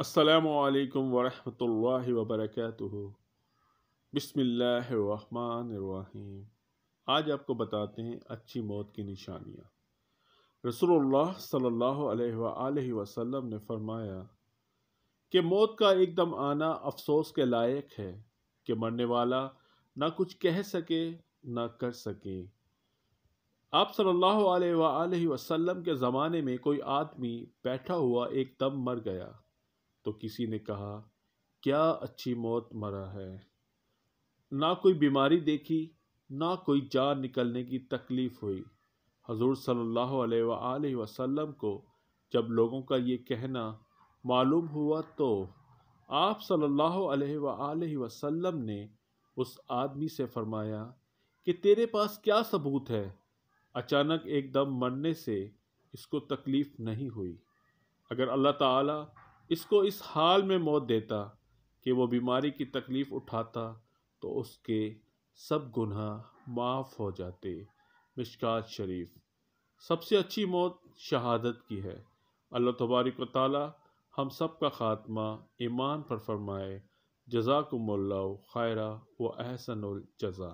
السلام علیکم ورحمۃ اللہ وبرکاتہ۔ بسم اللہ الرحمن الرحیم۔ آج آپ کو بتاتے ہیں اچھی موت کی نشانیاں۔ رسول اللہ صلی اللہ علیہ وآلہ وسلم نے فرمایا کہ موت کا ایک دم آنا افسوس کے لائق ہے کہ مرنے والا نہ کچھ کہہ سکے نہ کر سکے۔ آپ صلی اللہ علیہ وآلہ وسلم کے زمانے میں کوئی آدمی بیٹھا ہوا ایک دم مر گیا تو کسی نے کہا، کیا اچھی موت مرا ہے، نہ کوئی بیماری دیکھی نہ کوئی جان نکلنے کی تکلیف ہوئی۔ حضور صلی اللہ علیہ وآلہ وسلم کو جب لوگوں کا یہ کہنا معلوم ہوا تو آپ صلی اللہ علیہ وآلہ وسلم نے اس آدمی سے فرمایا کہ تیرے پاس کیا ثبوت ہے؟ اچانک ایک دم مرنے سے اس کو تکلیف نہیں ہوئی۔ اگر اللہ تعالیٰ اس کو اس حال میں موت دیتا کہ وہ بیماری کی تکلیف اٹھاتا تو اس کے سب گناہ معاف ہو جاتے۔ مشکوٰۃ شریف۔ سب سے اچھی موت شہادت کی ہے۔ اللہ تبارک و تعالی ہم سب کا خاتمہ ایمان پر فرمائے۔ جزاکم اللہ خیرا و احسن الجزا۔